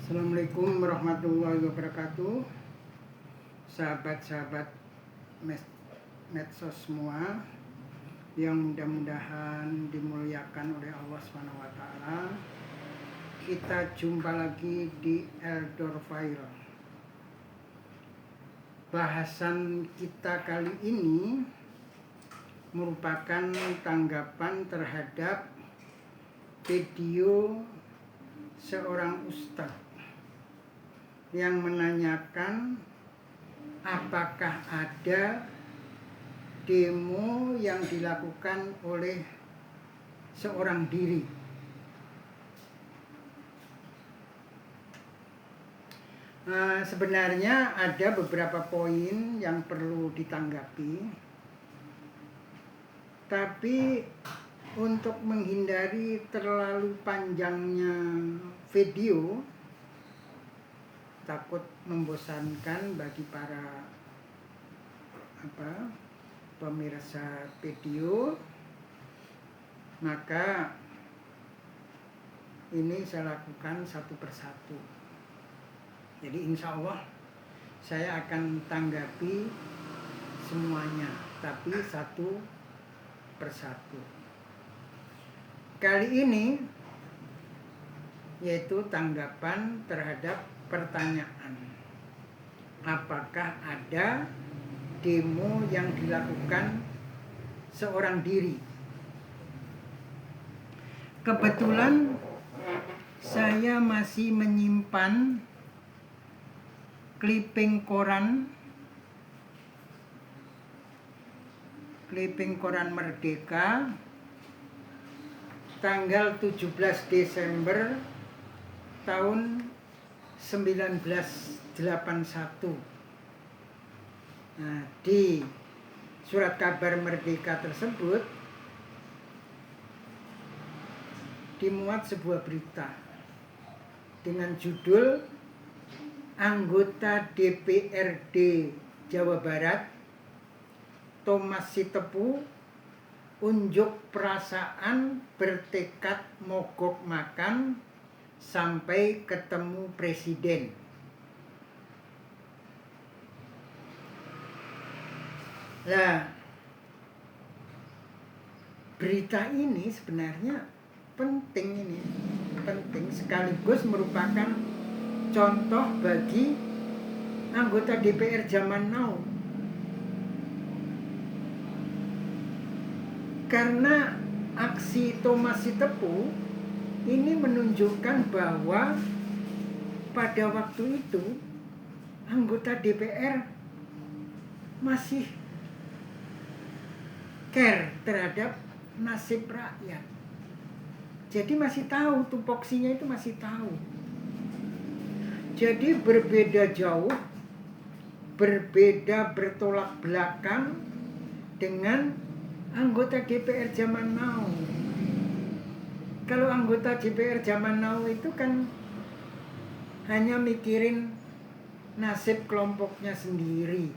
Assalamualaikum warahmatullahi wabarakatuh. Sahabat-sahabat medsos semua yang mudah-mudahan dimuliakan oleh Allah SWT. Kita jumpa lagi di Eldor File. Bahasan kita kali ini merupakan tanggapan terhadap video seorang ustadz yang menanyakan apakah ada demo yang dilakukan oleh seorang diri. Sebenarnya ada beberapa poin yang perlu ditanggapi, tapi untuk menghindari terlalu panjangnya video, takut membosankan bagi para pemirsa video, maka ini saya lakukan satu persatu. Jadi insya Allah saya akan tanggapi semuanya, tapi satu persatu. Kali ini yaitu tanggapan terhadap pertanyaan, apakah ada demo yang dilakukan seorang diri. Kebetulan saya masih menyimpan clipping koran Merdeka tanggal 17 Desember tahun 1981. Di surat kabar Merdeka tersebut dimuat sebuah berita dengan judul anggota DPRD Jawa Barat Thomas Sitepu unjuk perasaan bertekad mogok makan sampai ketemu presiden. Nah, berita ini sebenarnya penting sekaligus merupakan contoh bagi anggota DPR zaman now. Karena aksi Thomas Sitepu ini menunjukkan bahwa pada waktu itu anggota DPR masih care terhadap nasib rakyat. Jadi masih tahu, tupoksinya itu masih tahu. Jadi berbeda jauh, berbeda bertolak belakang dengan anggota DPR zaman now. Kalau anggota DPR zaman now itu kan hanya mikirin nasib kelompoknya sendiri.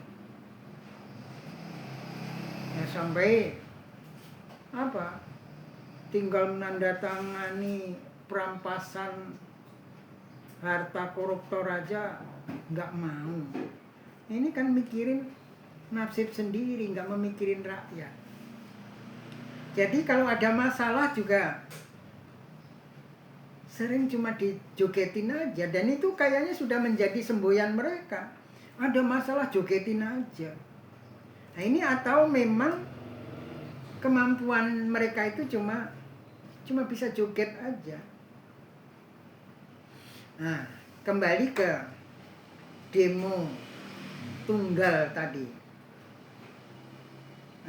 Ya sampai tinggal menandatangani perampasan harta koruptor aja nggak mau. Ini kan mikirin nasib sendiri, nggak memikirin rakyat. Jadi kalau ada masalah juga sering cuma dijogetin aja, dan itu kayaknya sudah menjadi semboyan mereka. Ada masalah jogetin aja. Nah ini atau memang kemampuan mereka itu cuma bisa joget aja. Nah, kembali ke demo tunggal tadi.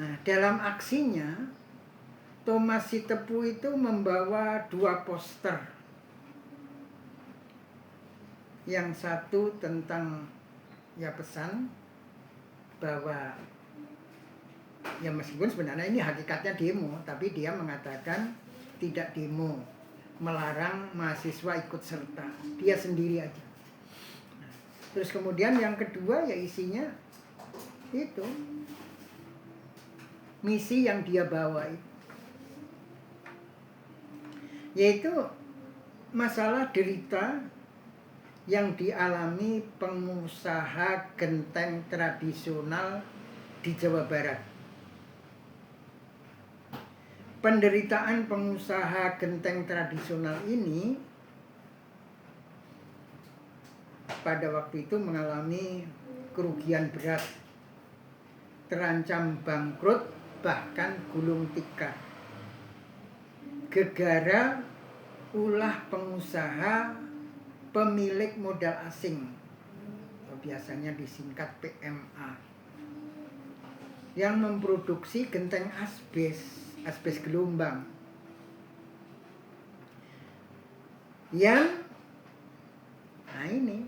Nah, dalam aksinya Thomas Sitepu itu membawa 2 poster. Yang satu tentang pesan bahwa meskipun sebenarnya ini hakikatnya demo, tapi dia mengatakan tidak demo, melarang mahasiswa ikut serta, dia sendiri aja. Terus kemudian yang kedua isinya itu misi yang dia bawa itu, yaitu masalah derita yang dialami pengusaha genteng tradisional di Jawa Barat. Penderitaan pengusaha genteng tradisional ini pada waktu itu mengalami kerugian berat, terancam bangkrut, bahkan gulung tikar. Gegara ulah pengusaha pemilik modal asing, biasanya disingkat PMA, yang memproduksi genteng asbes gelombang, yang ini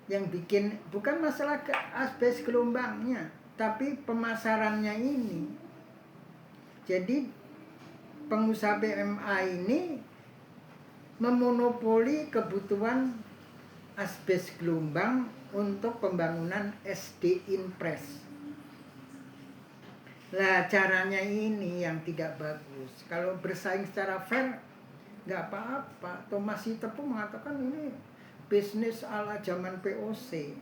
yang bikin bukan masalah asbes gelombangnya, tapi pemasarannya ini. Jadi pengusaha PMA ini memonopoli kebutuhan asbes gelombang untuk pembangunan SD Inpres. Nah, caranya ini yang tidak bagus. Kalau bersaing secara fair nggak apa-apa. Thomas Sitepu mengatakan ini bisnis ala zaman POC.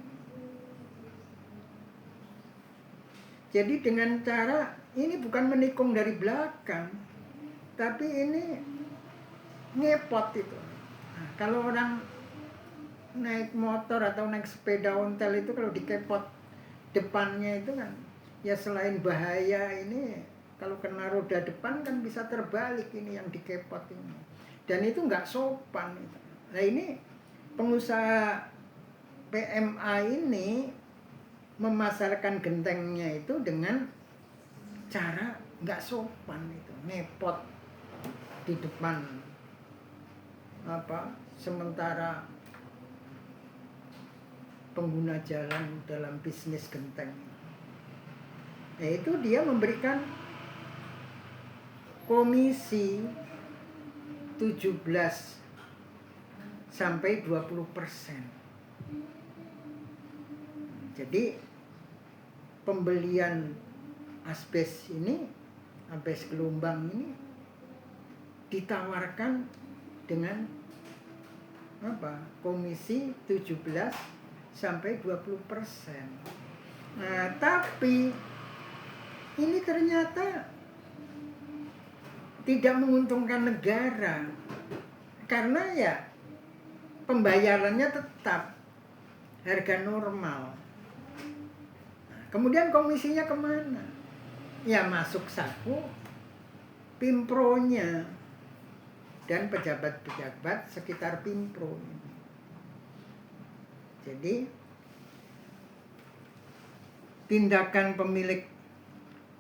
Jadi dengan cara ini bukan menikung dari belakang, tapi ini ngepot itu. Nah, kalau orang naik motor atau naik sepeda ontel itu kalau dikepot depannya itu kan, ya selain bahaya ini, kalau kena roda depan kan bisa terbalik ini yang dikepot ini. Dan itu nggak sopan. Nah ini pengusaha PMA ini memasarkan gentengnya itu dengan cara nggak sopan itu, ngepot di depan sementara pengguna jalan dalam bisnis genteng. Yaitu dia memberikan komisi 17 sampai 20%. Jadi pembelian asbes ini, asbes gelombang ini ditawarkan dengan komisi 17 sampai 20%. Nah, tapi ini ternyata tidak menguntungkan negara, karena ya pembayarannya tetap harga normal. Nah, kemudian komisinya kemana? Ya masuk saku Pimpronya dan pejabat-pejabat sekitar Pimpro. Jadi tindakan pemilik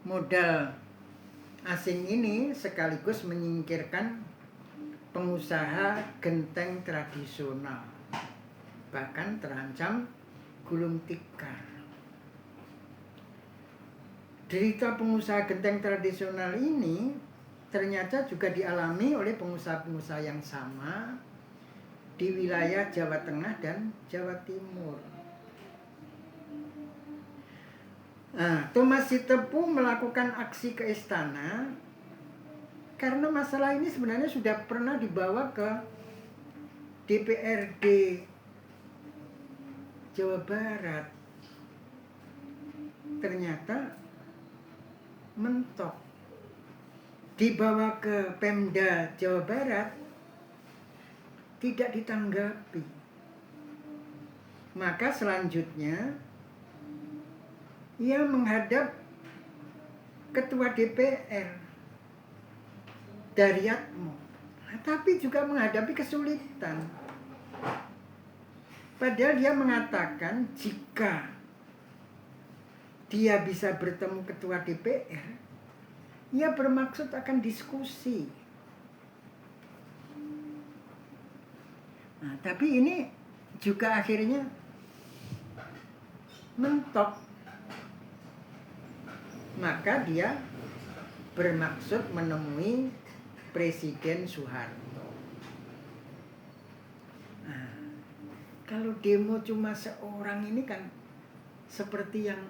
modal asing ini sekaligus menyingkirkan pengusaha genteng tradisional, bahkan terancam gulung tikar. Derita pengusaha genteng tradisional ini ternyata juga dialami oleh pengusaha-pengusaha yang sama di wilayah Jawa Tengah dan Jawa Timur. Nah, Thomas Sitepu melakukan aksi ke istana karena masalah ini sebenarnya sudah pernah dibawa ke DPRD Jawa Barat. Ternyata mentok. Dibawa ke Pemda Jawa Barat, tidak ditanggapi. Maka selanjutnya ia menghadap Ketua DPR Daryatmo, tapi juga menghadapi kesulitan. Padahal dia mengatakan jika dia bisa bertemu Ketua DPR, ia bermaksud akan diskusi. Nah, tapi ini juga akhirnya mentok. Maka dia bermaksud menemui Presiden Soeharto. Nah, kalau demo cuma seorang ini kan seperti yang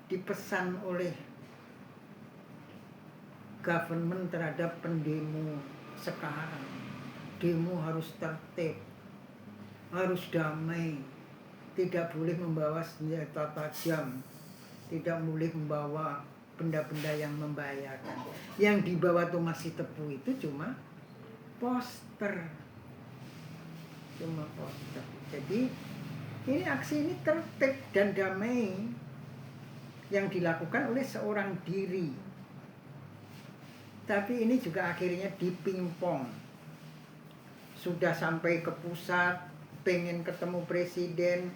dipesan oleh government terhadap pendemo sekarang. Demo harus tertib, harus damai, tidak boleh membawa senjata tajam, tidak boleh membawa benda-benda yang membahayakan. Yang dibawa Thomas Sitepu itu cuma poster. Jadi ini aksi ini tertib dan damai yang dilakukan oleh seorang diri. Tapi ini juga akhirnya dipingpong. Sudah sampai ke pusat, pengen ketemu presiden,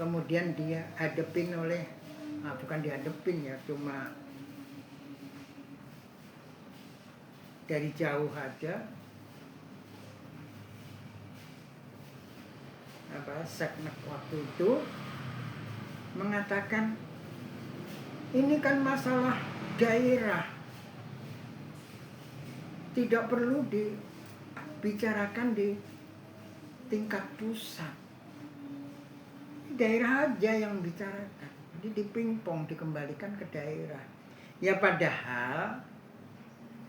kemudian dia hadepin oleh, bukan dihadepin ya, cuma dari jauh aja. Seknek waktu itu mengatakan ini kan masalah daerah, tidak perlu dibicarakan di tingkat pusat, daerah aja yang bicarakan. Jadi dipingpong, dikembalikan ke daerah. Ya padahal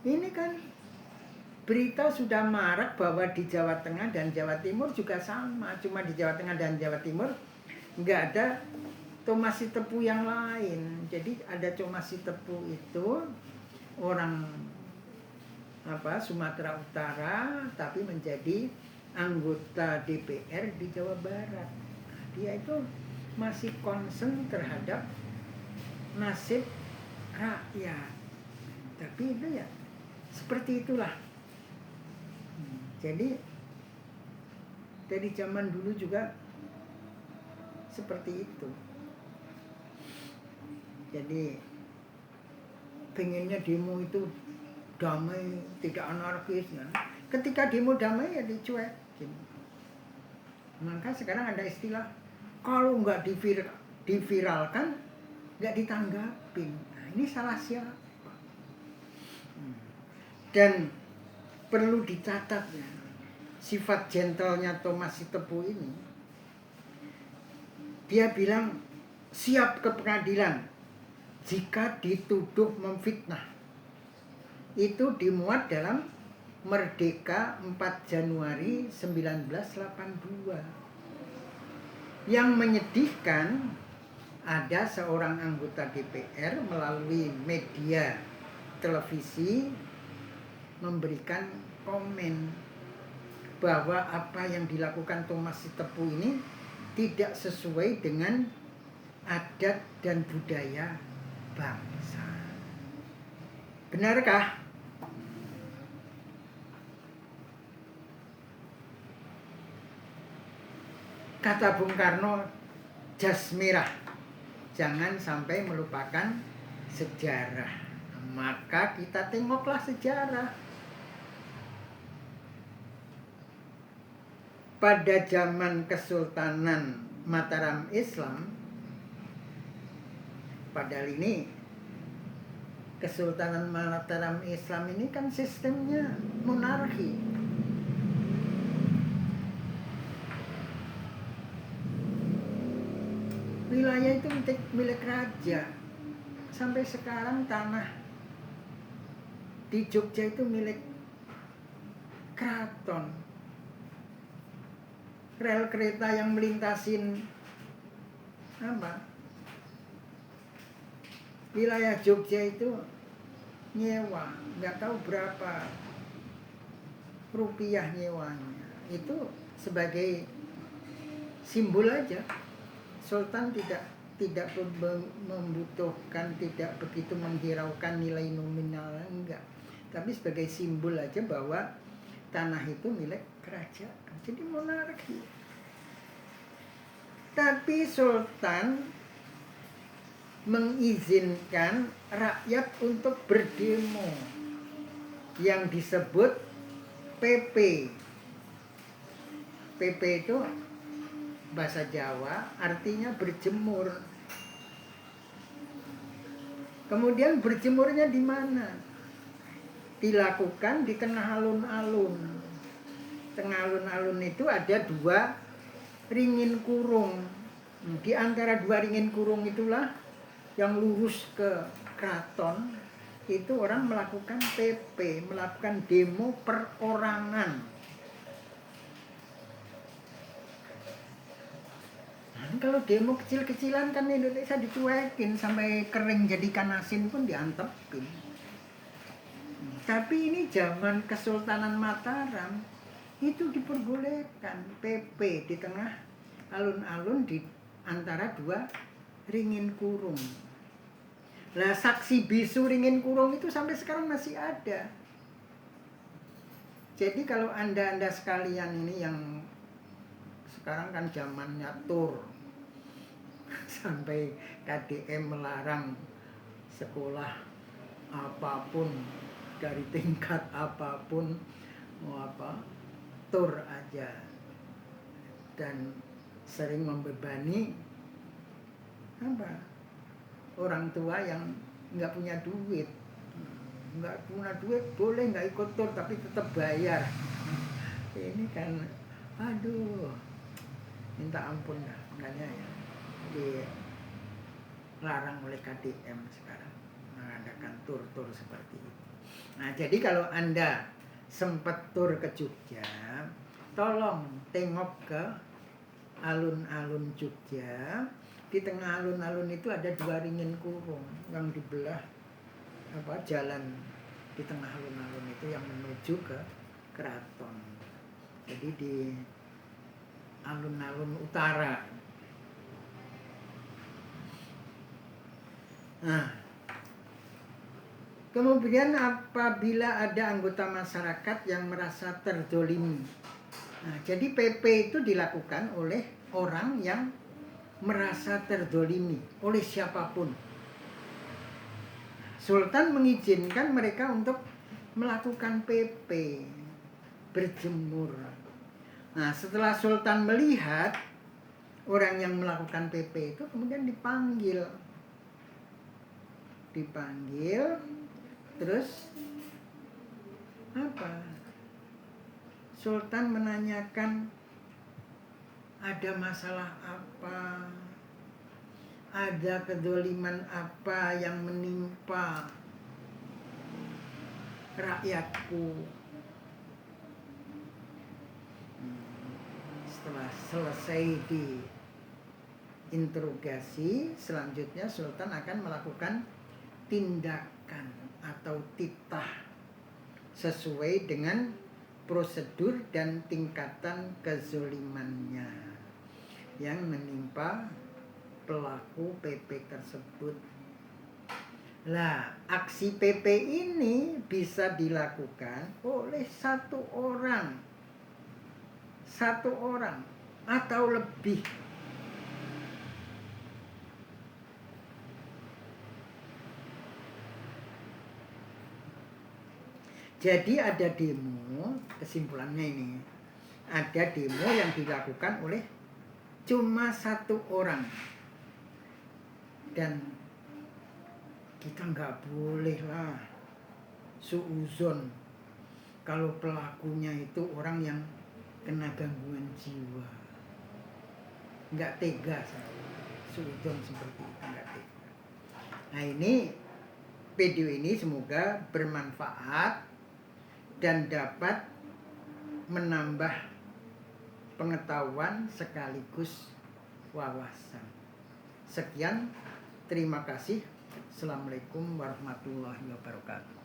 ini kan berita sudah marak bahwa di Jawa Tengah dan Jawa Timur juga sama. Cuma di Jawa Tengah dan Jawa Timur nggak ada Thomas Sitepu yang lain. Jadi ada Thomas Sitepu itu orang Sumatera Utara, tapi menjadi anggota DPR di Jawa Barat. Dia itu masih concern terhadap nasib rakyat. Tapi itu ya seperti itulah. Jadi dari zaman dulu juga seperti itu. Jadi pengennya demo itu damai, tidak anarkis. Ketika demo damai ya dicuekin. Maka sekarang ada istilah, kalau nggak diviralkan, nggak ditanggapin. Nah, ini salah siapa? Dan perlu dicatat ya, sifat gentlenya Thomas Sitepu ini. Dia bilang siap ke pengadilan jika dituduh memfitnah. Itu dimuat dalam Merdeka 4 Januari 1982. Yang menyedihkan, ada seorang anggota DPR melalui media televisi memberikan komen bahwa apa yang dilakukan Thomas Sitepu ini tidak sesuai dengan adat dan budaya bangsa. Benarkah? Kata Bung Karno, jas merah, jangan sampai melupakan sejarah. Maka kita tengoklah sejarah. Pada zaman Kesultanan Mataram Islam, padahal ini Kesultanan Mataram Islam ini kan sistemnya monarki. Wilayah itu milik raja. Sampai sekarang tanah di Jogja itu milik keraton. Rel kereta yang melintasin wilayah Jogja itu nyewa, nggak tahu berapa rupiah nyewanya. Itu sebagai simbol aja. Sultan tidak membutuhkan, tidak begitu menghiraukan nilai nominal, enggak. Tapi sebagai simbol aja bahwa tanah itu milik kerajaan. Jadi monarki. Tapi Sultan mengizinkan rakyat untuk berdemo yang disebut PP. PP itu bahasa Jawa artinya berjemur. Kemudian berjemurnya di mana? Dilakukan di tengah alun-alun. Tengah alun-alun itu ada 2 ringin kurung. Di antara 2 ringin kurung itulah yang lurus ke keraton, itu orang melakukan PP, melakukan demo perorangan. kalau demo kecil-kecilan kan Indonesia dicuekin sampai kering jadi ikan asin pun diantepin. Tapi ini zaman Kesultanan Mataram itu diperbolehkan PP di tengah alun-alun di antara dua ringin kurung. Lah saksi bisu ringin kurung itu sampai sekarang masih ada. Jadi kalau anda sekalian ini yang sekarang kan zamannya tur sampai KDM melarang sekolah apapun dari tingkat apapun mau apa tur aja, dan sering membebani orang tua yang nggak punya duit. Nggak punya duit boleh nggak ikut tur tapi tetap bayar. Ini kan aduh, minta ampun dah, makanya ya dilarang oleh KDM sekarang mengadakan tur-tur seperti itu. Nah jadi kalau anda sempat tur ke Jogja, tolong tengok ke alun-alun Jogja. Di tengah alun-alun itu ada dua ringin kurung yang dibelah jalan di tengah alun-alun itu yang menuju ke keraton. Jadi di alun-alun utara. Nah, kemudian apabila ada anggota masyarakat yang merasa terzolimi, nah, jadi PP itu dilakukan oleh orang yang merasa terzolimi oleh siapapun. Sultan mengizinkan mereka untuk melakukan PP, berjemur. Nah, setelah Sultan melihat orang yang melakukan PP itu kemudian dipanggil, terus Sultan menanyakan ada masalah apa, ada kedzaliman apa yang menimpa rakyatku. Setelah selesai diinterogasi, selanjutnya Sultan akan melakukan tindakan atau titah sesuai dengan prosedur dan tingkatan kezolimannya yang menimpa pelaku PP tersebut. Lah, aksi PP ini bisa dilakukan oleh satu orang atau lebih. Jadi ada demo, kesimpulannya ini, ada demo yang dilakukan oleh cuma satu orang, dan kita nggak boleh lah suuzon kalau pelakunya itu orang yang kena gangguan jiwa. Nggak tega saya suuzon seperti itu, nggak tega. Nah ini video ini semoga bermanfaat dan dapat menambah pengetahuan sekaligus wawasan. Sekian, terima kasih. Assalamualaikum warahmatullahi wabarakatuh.